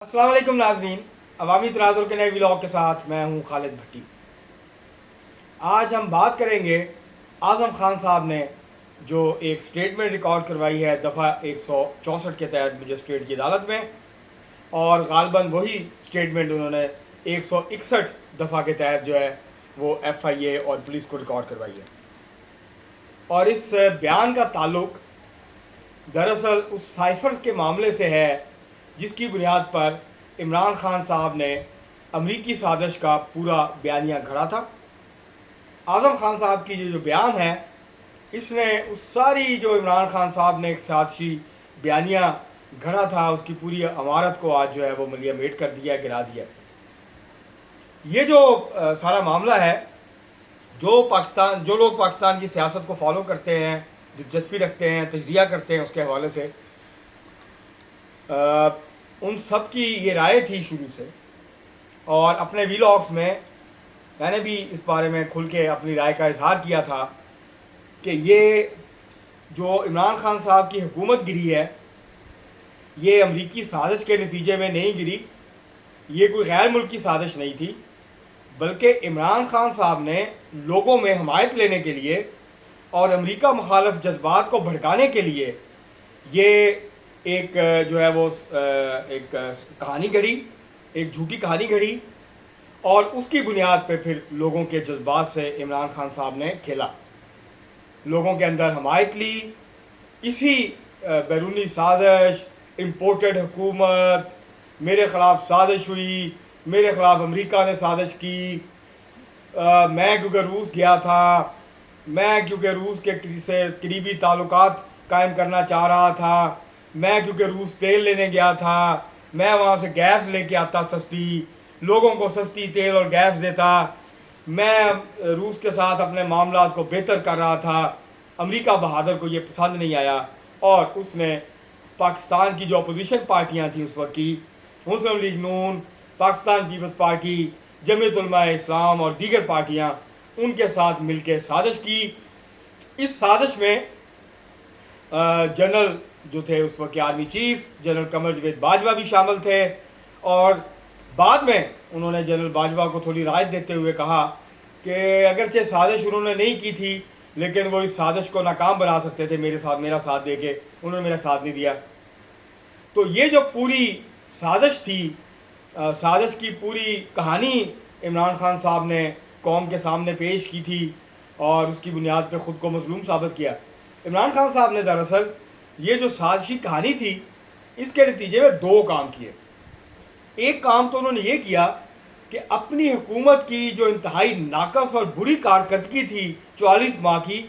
السلام علیکم ناظرین، عوامی تناظر کے نئے ولاگ کے ساتھ میں ہوں خالد بھٹی۔ آج ہم بات کریں گے اعظم خان صاحب نے جو ایک سٹیٹمنٹ ریکارڈ کروائی ہے دفعہ 164 کے تحت مجسٹریٹ کی عدالت میں، اور غالباً وہی سٹیٹمنٹ انہوں نے 161 دفعہ کے تحت جو ہے وہ ایف آئی اے اور پولیس کو ریکارڈ کروائی ہے۔ اور اس بیان کا تعلق دراصل اس سائفر کے معاملے سے ہے جس کی بنیاد پر عمران خان صاحب نے امریکی سازش کا پورا بیانیہ گھڑا تھا۔ اعظم خان صاحب کی جو بیان ہے، اس نے اس ساری جو عمران خان صاحب نے ایک سازشی بیانیہ گھڑا تھا اس کی پوری عمارت کو آج جو ہے وہ ملیہ میٹ کر دیا، گرا دیا۔ یہ جو سارا معاملہ ہے، جو لوگ پاکستان کی سیاست کو فالو کرتے ہیں، دلچسپی رکھتے ہیں، تجزیہ کرتے ہیں اس کے حوالے سے، ان سب کی یہ رائے تھی شروع سے، اور اپنے ویلاگس میں میں نے بھی اس بارے میں کھل کے اپنی رائے کا اظہار کیا تھا کہ یہ جو عمران خان صاحب کی حکومت گری ہے، یہ امریکی سازش کے نتیجے میں نہیں گری، یہ کوئی غیر ملکی سازش نہیں تھی، بلکہ عمران خان صاحب نے لوگوں میں حمایت لینے کے لیے اور امریکہ مخالف جذبات کو بھڑکانے کے لیے یہ ایک جو ہے وہ ایک کہانی گھڑی، ایک جھوٹی کہانی گھڑی، اور اس کی بنیاد پہ پھر لوگوں کے جذبات سے عمران خان صاحب نے کھیلا، لوگوں کے اندر حمایت لی۔ اسی بیرونی سازش، امپورٹڈ حکومت، میرے خلاف سازش ہوئی، میرے خلاف امریکہ نے سازش کی، میں کیونکہ روس گیا تھا، میں کیونکہ روس کے سے قریبی تعلقات قائم کرنا چاہ رہا تھا، میں کیونکہ روس تیل لینے گیا تھا، میں وہاں سے گیس لے کے آتا سستی، لوگوں کو سستی تیل اور گیس دیتا، میں روس کے ساتھ اپنے معاملات کو بہتر کر رہا تھا۔ امریکہ بہادر کو یہ پسند نہیں آیا، اور اس نے پاکستان کی جو اپوزیشن پارٹیاں تھیں اس وقت کی، مسلم لیگ نون، پاکستان پیپلز پارٹی، جمعیت علماء اسلام اور دیگر پارٹیاں، ان کے ساتھ مل کے سازش کی۔ اس سازش میں جنرل جو تھے اس وقت کے army chief general Qamar Javed Bajwa بھی شامل تھے، اور بعد میں انہوں نے جنرل باجوہ کو تھوڑی رعایت دیتے ہوئے کہا کہ اگرچہ سازش انہوں نے نہیں کی تھی لیکن وہ اس سازش کو ناکام بنا سکتے تھے میرا ساتھ دے کے، انہوں نے میرا ساتھ نہیں دیا۔ تو یہ جو پوری سازش تھی، سازش کی پوری کہانی عمران خان صاحب نے قوم کے سامنے پیش کی تھی، اور اس کی بنیاد پہ خود کو مظلوم ثابت کیا۔ عمران خان صاحب نے دراصل یہ جو سازشی کہانی تھی اس کے نتیجے میں دو کام کیے۔ ایک کام تو انہوں نے یہ کیا کہ اپنی حکومت کی جو انتہائی ناقص اور بری کارکردگی تھی 44 ماہ کی،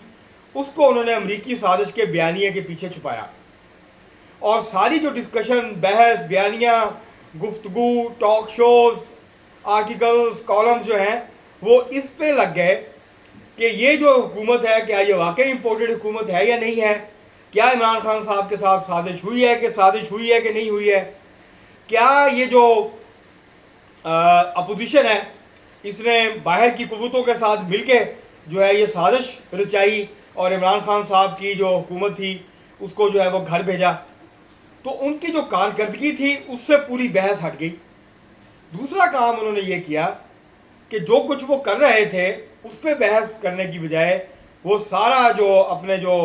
اس کو انہوں نے امریکی سازش کے بیانیے کے پیچھے چھپایا، اور ساری جو ڈسکشن، بحث، بیانیہ، گفتگو، ٹاک شوز، آرٹیکلز، کالمز جو ہیں وہ اس پہ لگ گئے کہ یہ جو حکومت ہے کیا یہ واقعی امپورٹڈ حکومت ہے یا نہیں ہے، کیا عمران خان صاحب کے ساتھ سازش ہوئی ہے کہ نہیں ہوئی ہے، کیا یہ جو اپوزیشن ہے اس نے باہر کی قوتوں کے ساتھ مل کے جو ہے یہ سازش رچائی اور عمران خان صاحب کی جو حکومت تھی اس کو جو ہے وہ گھر بھیجا۔ تو ان کی جو کارکردگی تھی اس سے پوری بحث ہٹ گئی۔ دوسرا کام انہوں نے یہ کیا کہ جو کچھ وہ کر رہے تھے اس پہ بحث کرنے کی بجائے وہ سارا جو اپنے جو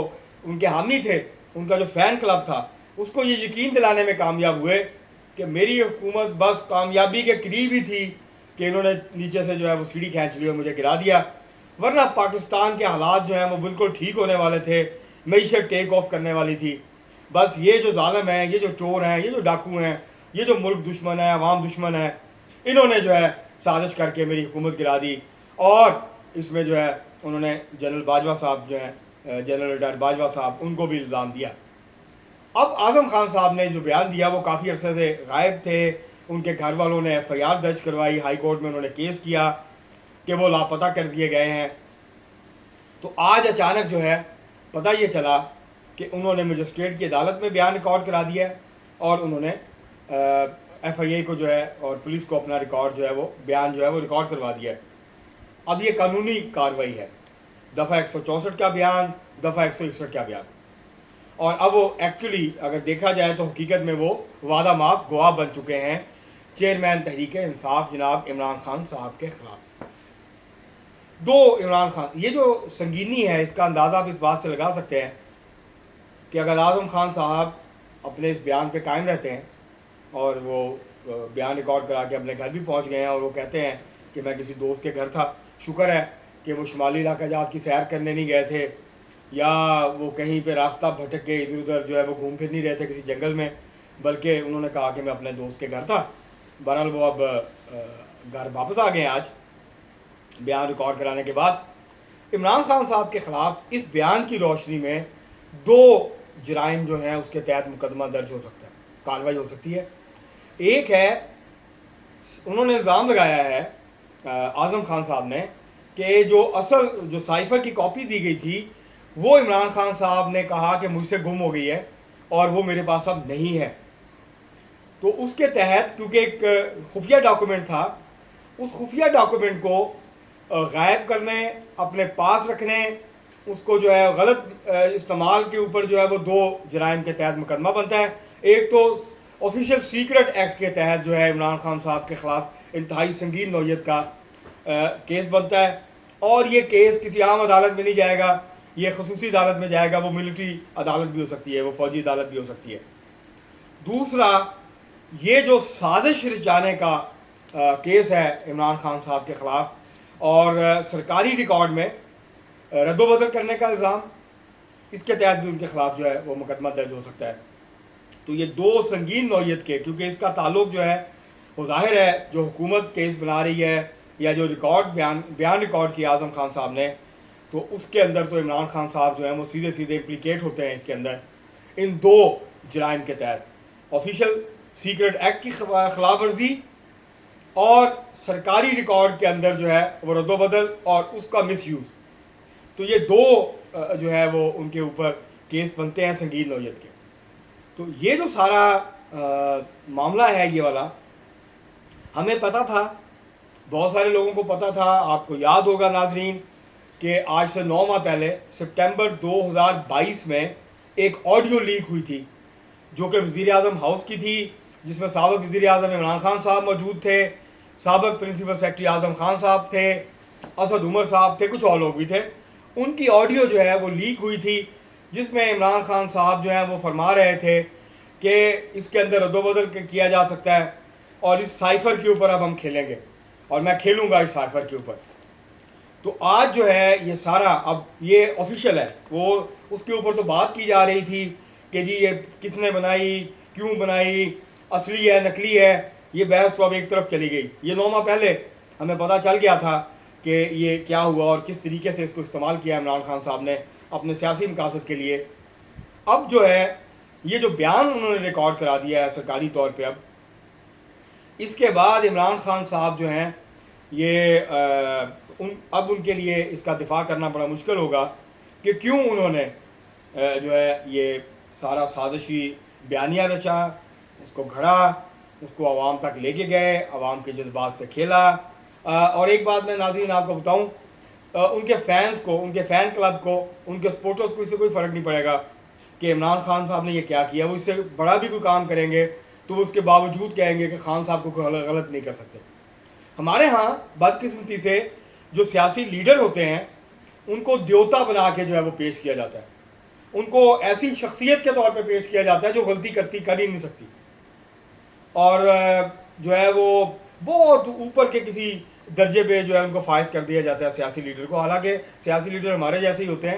ان کے حامی تھے، ان کا جو فین کلب تھا، اس کو یہ یقین دلانے میں کامیاب ہوئے کہ میری حکومت بس کامیابی کے قریب ہی تھی کہ انہوں نے نیچے سے جو ہے وہ سیڑھی کھینچ لی اور مجھے گرا دیا، ورنہ پاکستان کے حالات جو ہیں وہ بالکل ٹھیک ہونے والے تھے، معیشت ٹیک آف کرنے والی تھی۔ بس یہ جو ظالم ہیں، یہ جو چور ہیں، یہ جو ڈاکو ہیں، یہ جو ملک دشمن ہیں، عوام دشمن ہیں، انہوں نے جو ہے سازش کر کے میری حکومت گرا دی، اور اس میں جو ہے انہوں نے جنرل باجوہ صاحب جو ہیں، جنرل ریٹائرڈ باجوہ صاحب، ان کو بھی الزام دیا۔ اب اعظم خان صاحب نے جو بیان دیا وہ کافی عرصے سے غائب تھے، ان کے گھر والوں نے ایف آئی آر درج کروائی، ہائی کورٹ میں انہوں نے کیس کیا کہ وہ لاپتہ کر دیے گئے ہیں۔ تو آج اچانک جو ہے پتہ یہ چلا کہ انہوں نے مجسٹریٹ کی عدالت میں بیان ریکارڈ کرا دیا ہے، اور انہوں نے ایف آئی اے کو جو ہے اور پولیس کو اپنا ریکارڈ جو ہے وہ بیان جو ہے وہ ریکارڈ کروا دیا ہے۔ اب یہ قانونی کارروائی ہے، دفعہ 164 کا بیان، دفعہ 161 کا بیان، اور اب وہ ایکچولی اگر دیکھا جائے تو حقیقت میں وہ وعدہ معاف گواہ بن چکے ہیں چیئرمین تحریک انصاف جناب عمران خان صاحب کے خلاف. دو عمران خان، یہ جو سنگینی ہے اس کا اندازہ آپ اس بات سے لگا سکتے ہیں کہ اگر اعظم خان صاحب اپنے اس بیان پہ قائم رہتے ہیں اور وہ بیان ریکارڈ کرا کے اپنے گھر بھی پہنچ گئے ہیں اور وہ کہتے ہیں کہ میں کسی دوست کے گھر تھا، شکر ہے کہ وہ شمالی علاقہ جات کی سیر کرنے نہیں گئے تھے یا وہ کہیں پہ راستہ بھٹک کے ادھر ادھر جو ہے وہ گھوم پھر نہیں رہے تھے کسی جنگل میں، بلکہ انہوں نے کہا کہ میں اپنے دوست کے گھر تھا. بہرحال وہ اب گھر واپس آ گئے ہیں آج بیان ریکارڈ کرانے کے بعد. عمران خان صاحب کے خلاف اس بیان کی روشنی میں دو جرائم جو ہیں اس کے تحت مقدمہ درج ہو سکتا ہے، کارروائی ہو سکتی ہے. ایک ہے، انہوں نے الزام لگایا ہے اعظم خان صاحب نے کہ جو سائفر کی کاپی دی گئی تھی وہ عمران خان صاحب نے کہا کہ مجھ سے گم ہو گئی ہے اور وہ میرے پاس اب نہیں ہے. تو اس کے تحت کیونکہ ایک خفیہ ڈاکومنٹ تھا، اس خفیہ ڈاکومنٹ کو غائب کرنے، اپنے پاس رکھنے، اس کو جو ہے غلط استعمال کے اوپر جو ہے وہ دو جرائم کے تحت مقدمہ بنتا ہے. ایک تو آفیشیل سیکرٹ ایکٹ کے تحت جو ہے عمران خان صاحب کے خلاف انتہائی سنگین نوعیت کا کیس بنتا ہے، اور یہ کیس کسی عام عدالت میں نہیں جائے گا، یہ خصوصی عدالت میں جائے گا. وہ ملٹری عدالت بھی ہو سکتی ہے، وہ فوجی عدالت بھی ہو سکتی ہے. دوسرا، یہ جو سازش رچانے کا کیس ہے عمران خان صاحب کے خلاف اور سرکاری ریکارڈ میں رد و بدل کرنے کا الزام، اس کے تحت بھی ان کے خلاف جو ہے وہ مقدمہ درج ہو سکتا ہے. تو یہ دو سنگین نوعیت کے، کیونکہ اس کا تعلق جو ہے وہ ظاہر ہے جو حکومت کیس بنا رہی ہے یا جو بیان ریکارڈ کیا اعظم خان صاحب نے، تو اس کے اندر تو عمران خان صاحب جو ہیں وہ سیدھے سیدھے امپلیکیٹ ہوتے ہیں اس کے اندر ان دو جرائم کے تحت، آفیشیل سیکرٹ ایکٹ کی خلاف ورزی اور سرکاری ریکارڈ کے اندر جو ہے وہ رد و بدل اور اس کا مس یوز. تو یہ دو جو ہے وہ ان کے اوپر کیس بنتے ہیں سنگین نوعیت کے. تو یہ جو سارا معاملہ ہے یہ والا ہمیں پتہ تھا، بہت سارے لوگوں کو پتہ تھا. آپ کو یاد ہوگا ناظرین کہ آج سے 9 ماہ پہلے سپٹمبر 2022 میں ایک آڈیو لیک ہوئی تھی جو کہ وزیر اعظم ہاؤس کی تھی، جس میں سابق وزیر اعظم عمران خان صاحب موجود تھے، سابق پرنسپل سیکرٹری اعظم خان صاحب تھے، اسد عمر صاحب تھے، کچھ اور لوگ بھی تھے. ان کی آڈیو جو ہے وہ لیک ہوئی تھی جس میں عمران خان صاحب جو ہیں وہ فرما رہے تھے کہ اس کے اندر رد و بدل کیا جا سکتا ہے اور اس سائفر کے اوپر اب ہم کھیلیں گے اور میں کھیلوں گا اس سائفر کے اوپر. تو آج جو ہے یہ سارا اب یہ آفیشیل ہے، وہ اس کے اوپر تو بات کی جا رہی تھی کہ جی یہ کس نے بنائی، کیوں بنائی، اصلی ہے نقلی ہے، یہ بحث تو اب ایک طرف چلی گئی. یہ 9 ماہ پہلے ہمیں پتہ چل گیا تھا کہ یہ کیا ہوا اور کس طریقے سے اس کو استعمال کیا عمران خان صاحب نے اپنے سیاسی مقاصد کے لیے. اب جو ہے یہ جو بیان انہوں نے ریکارڈ کرا دیا ہے سرکاری طور پہ، اب اس کے بعد عمران خان صاحب جو ہیں یہ اب ان کے لیے اس کا دفاع کرنا بڑا مشکل ہوگا کہ کیوں انہوں نے جو ہے یہ سارا سازشی بیانیہ رچا، اس کو گھڑا، اس کو عوام تک لے کے گئے، عوام کے جذبات سے کھیلا. اور ایک بات میں ناظرین آپ کو بتاؤں، ان کے فینس کو، ان کے فین کلب کو، ان کے سپورٹرز کو اس سے کوئی فرق نہیں پڑے گا کہ عمران خان صاحب نے یہ کیا کیا. وہ اس سے بڑا بھی کوئی کام کریں گے تو اس کے باوجود کہیں گے کہ خان صاحب کو غلط نہیں کر سکتے. ہمارے ہاں بدقسمتی سے جو سیاسی لیڈر ہوتے ہیں ان کو دیوتا بنا کے جو ہے وہ پیش کیا جاتا ہے، ان کو ایسی شخصیت کے طور پہ پیش کیا جاتا ہے جو غلطی کر ہی نہیں سکتی، اور جو ہے وہ بہت اوپر کے کسی درجے پہ جو ہے ان کو فائز کر دیا جاتا ہے سیاسی لیڈر کو. حالانکہ سیاسی لیڈر ہمارے جیسے ہی ہوتے ہیں،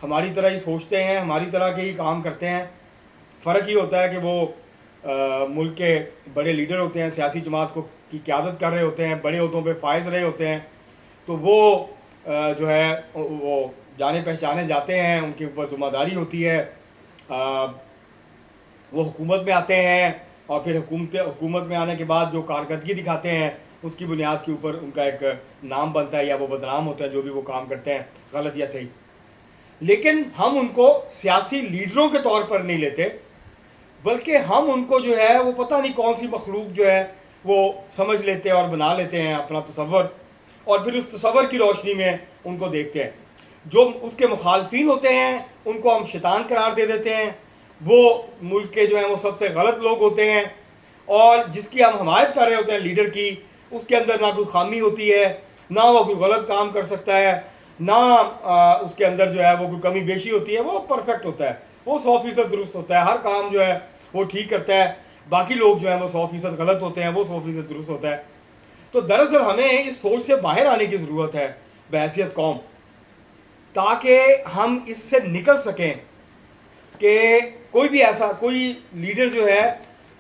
ہماری طرح ہی سوچتے ہیں، ہماری طرح کے ہی کام کرتے ہیں. فرق یہ ہوتا ہے کہ وہ ملک کے بڑے لیڈر ہوتے ہیں، سیاسی جماعت کی قیادت کر رہے ہوتے ہیں، بڑے عہدوں پہ فائز رہے ہوتے ہیں، تو وہ جو ہے وہ جانے پہچانے جاتے ہیں، ان کے اوپر ذمہ داری ہوتی ہے. وہ حکومت میں آتے ہیں اور پھر حکومت میں آنے کے بعد جو کارکردگی دکھاتے ہیں اس کی بنیاد کے اوپر ان کا ایک نام بنتا ہے یا وہ بدنام ہوتے ہیں جو بھی وہ کام کرتے ہیں، غلط یا صحیح. لیکن ہم ان کو سیاسی لیڈروں کے طور پر نہیں لیتے، بلکہ ہم ان کو جو ہے وہ پتہ نہیں کون سی مخلوق جو ہے وہ سمجھ لیتے ہیں اور بنا لیتے ہیں اپنا تصور، اور پھر اس تصور کی روشنی میں ان کو دیکھتے ہیں. جو اس کے مخالفین ہوتے ہیں ان کو ہم شیطان قرار دے دیتے ہیں، وہ ملک کے جو ہیں وہ سب سے غلط لوگ ہوتے ہیں، اور جس کی ہم حمایت کر رہے ہوتے ہیں لیڈر کی، اس کے اندر نہ کوئی خامی ہوتی ہے، نہ وہ کوئی غلط کام کر سکتا ہے، نہ اس کے اندر جو ہے وہ کوئی کمی بیشی ہوتی ہے، وہ پرفیکٹ ہوتا ہے، وہ 100% درست ہوتا ہے، ہر کام جو ہے وہ ٹھیک کرتا ہے، باقی لوگ جو ہیں وہ 100% غلط ہوتے ہیں، وہ 100% درست ہوتا ہے۔ تو دراصل ہمیں اس سوچ سے باہر آنے کی ضرورت ہے بحیثیت قوم، تاکہ ہم اس سے نکل سکیں کہ کوئی بھی ایسا کوئی لیڈر جو ہے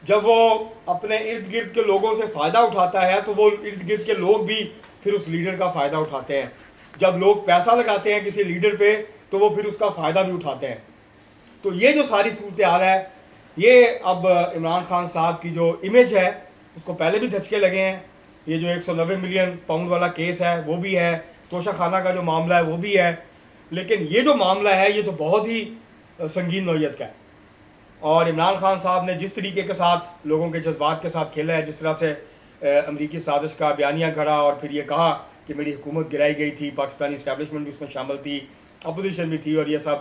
جب وہ اپنے ارد گرد کے لوگوں سے فائدہ اٹھاتا ہے تو وہ ارد گرد کے لوگ بھی پھر اس لیڈر کا فائدہ اٹھاتے ہیں، جب لوگ پیسہ لگاتے ہیں کسی لیڈر پہ تو وہ پھر اس کا فائدہ بھی اٹھاتے ہیں۔ تو یہ جو ساری صورتحال ہے، یہ اب عمران خان صاحب کی جو امیج ہے اس کو پہلے بھی دھچکے لگے ہیں، یہ جو 190 ملین پاؤنڈ والا کیس ہے وہ بھی ہے، توشہ خانہ کا جو معاملہ ہے وہ بھی ہے، لیکن یہ جو معاملہ ہے یہ تو بہت ہی سنگین نوعیت کا ہے۔ اور عمران خان صاحب نے جس طریقے کے ساتھ لوگوں کے جذبات کے ساتھ کھیلا ہے، جس طرح سے امریکی سازش کا بیانیہ گھڑا اور پھر یہ کہا کہ میری حکومت گرائی گئی تھی، پاکستانی اسٹیبلشمنٹ بھی اس میں شامل تھی، اپوزیشن بھی تھی اور یہ سب،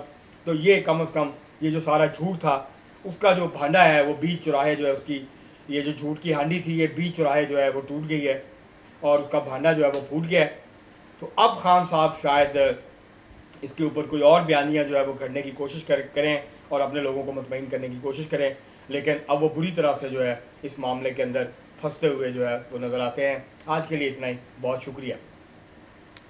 تو یہ کم از کم یہ جو سارا جھوٹ تھا اس کا جو بھانڈا ہے وہ بیچ چوراہے جو ہے اس کی، یہ جو جھوٹ کی ہانڈی تھی یہ بیچ چوراہے جو ہے وہ ٹوٹ گئی ہے اور اس کا بھانڈا جو ہے وہ پھوٹ گیا ہے۔ تو اب خان صاحب شاید اس کے اوپر کوئی اور بیانیہ جو ہے وہ کرنے کی کوشش کریں اور اپنے لوگوں کو مطمئن کرنے کی کوشش کریں، لیکن اب وہ بری طرح سے جو ہے اس معاملے کے اندر پھنستے ہوئے جو ہے وہ نظر آتے ہیں۔ آج کے لیے اتنا ہی، بہت شکریہ۔